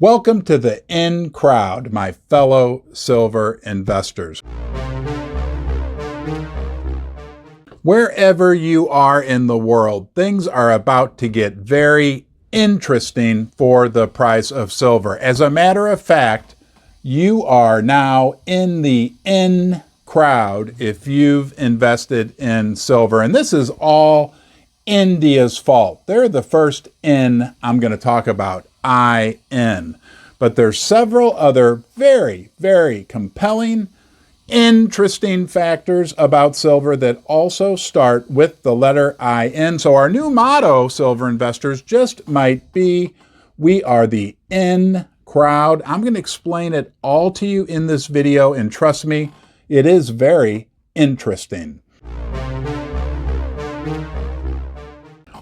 Welcome to the in crowd, my fellow silver investors. Wherever you are in the world, things are about to get very interesting for the price of silver. As a matter of fact, you are now in the in crowd if you've invested in silver. And this is all India's fault. They're the first in I'm going to talk about, IN. But there's several other very, very compelling, interesting factors about silver that also start with the letter IN. So our new motto, silver investors, just might be, we are the in crowd. I'm going to explain it all to you in this video, and trust me, it is very interesting.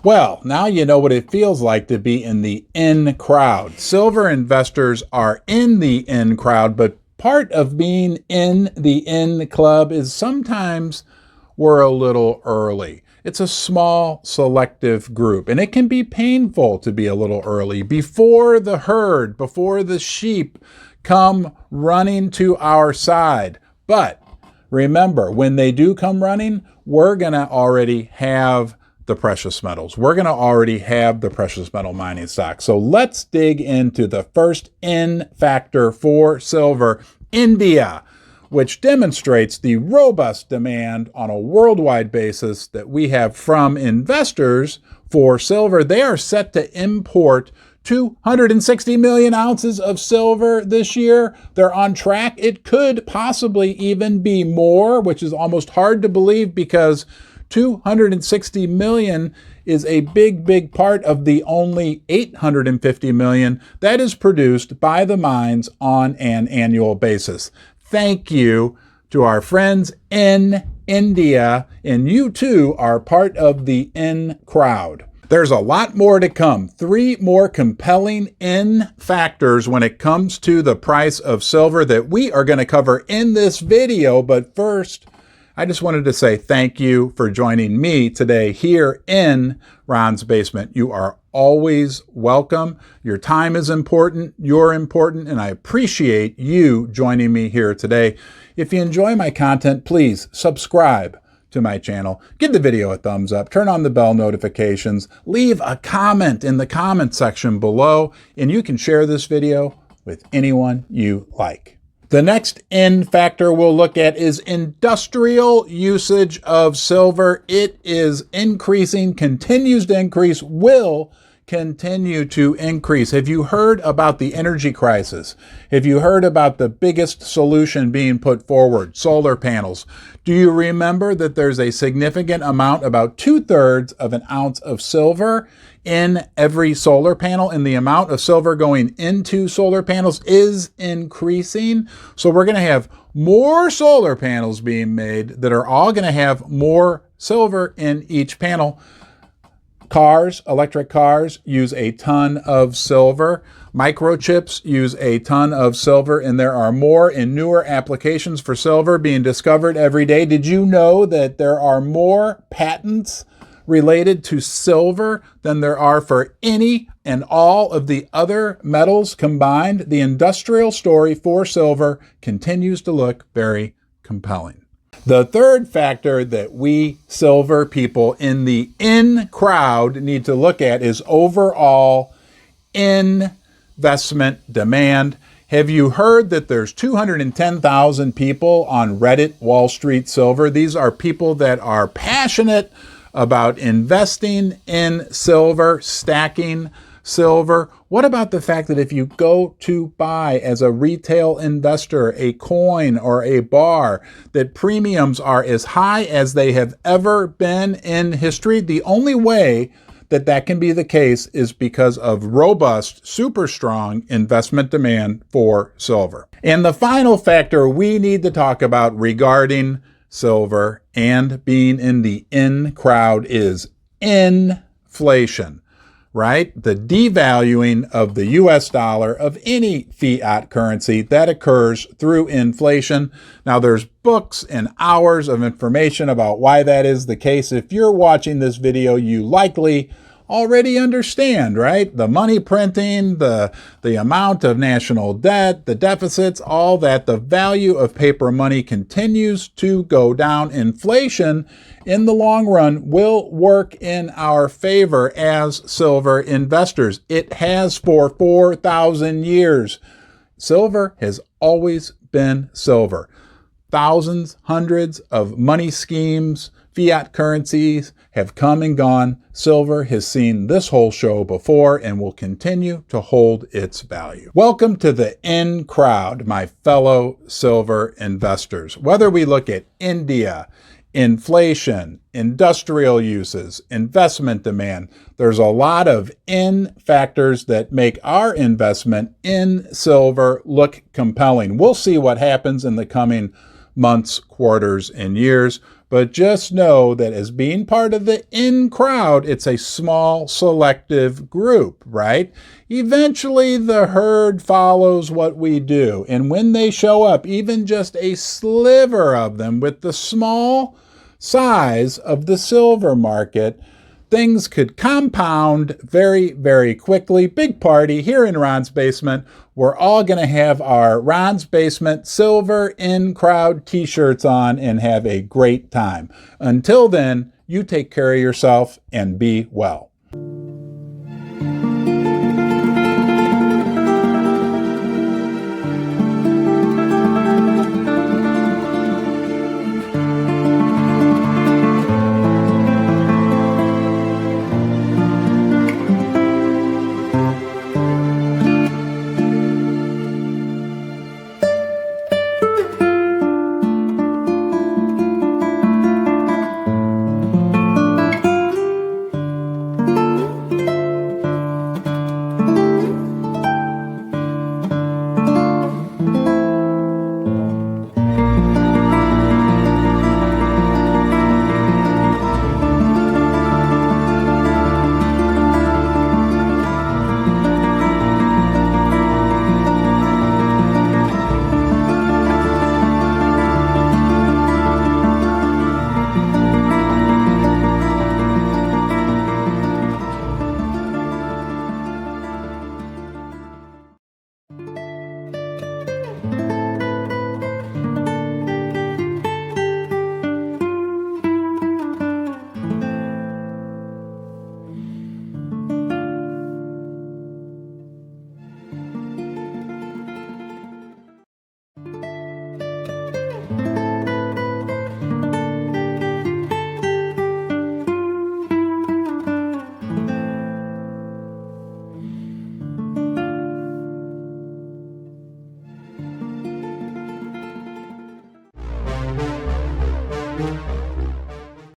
Well, now you know what it feels like to be in the in crowd. Silver investors are in the in crowd, but part of being in the in club is sometimes we're a little early. It's a small, selective group, and it can be painful to be a little early before the herd, before the sheep come running to our side. But remember, when they do come running, we're going to already have the precious metals. We're going to already have the precious metal mining stock. So let's dig into the first in factor for silver, India, which demonstrates the robust demand on a worldwide basis that we have from investors for silver. They are set to import 260 million ounces of silver this year. They're on track. It could possibly even be more, which is almost hard to believe because 260 million is a big part of the only 850 million that is produced by the mines on an annual basis. Thank you to our friends in India, and you too are part of the in crowd. There's a lot more to come. 3 more compelling in factors when it comes to the price of silver that we are going to cover in this video. But first, I just wanted to say thank you for joining me today here in Ron's Basement. You are always welcome. Your time is important, you're important, and I appreciate you joining me here today. If you enjoy my content, please subscribe to my channel. Give the video a thumbs up, turn on the bell notifications, leave a comment in the comment section below, and you can share this video with anyone you like. The next in factor we'll look at is industrial usage of silver. It is increasing, continues to increase, will continue to increase. Have you heard about the energy crisis? Have you heard about the biggest solution being put forward, solar panels? Do you remember that there's a significant amount, about 2/3 of an ounce of silver in every solar panel, and the amount of silver going into solar panels is increasing? So we're going to have more solar panels being made that are all going to have more silver in each panel. Cars, electric cars, use a ton of silver. Microchips use a ton of silver, and there are more and newer applications for silver being discovered every day. Did you know that there are more patents related to silver than there are for any and all of the other metals combined? The industrial story for silver continues to look very compelling. The third factor that we silver people in the in crowd need to look at is overall investment demand. Have you heard that there's 210,000 people on Reddit Wall Street Silver? These are people that are passionate about investing in silver, stacking silver. What about the fact that if you go to buy as a retail investor a coin or a bar, that premiums are as high as they have ever been in history? The only way that that can be the case is because of robust, super strong investment demand for silver. And the final factor we need to talk about regarding silver and being in the in crowd is inflation. Right? The devaluing of the US dollar, of any fiat currency, that occurs through inflation. Now, there's books and hours of information about why that is the case. If you're watching this video, you likely already understand, right? The money printing, the amount of national debt, the deficits, all that, the value of paper money continues to go down. Inflation in the long run will work in our favor as silver investors. It has for 4,000 years. Silver has always been silver. Thousands, hundreds of money schemes, fiat currencies have come and gone. Silver has seen this whole show before and will continue to hold its value. Welcome to the in crowd, my fellow silver investors. Whether we look at India, inflation, industrial uses, investment demand, there's a lot of in factors that make our investment in silver look compelling. We'll see what happens in the coming months, quarters, and years. But just know that as being part of the in crowd, it's a small, selective group, right? Eventually, the herd follows what we do. And when they show up, even just a sliver of them with the small size of the silver market, things could compound very, very quickly. Big party here in Ron's basement. We're all going to have our Ron's Basement Silver in Crowd t-shirts on and have a great time. Until then, you take care of yourself and be well.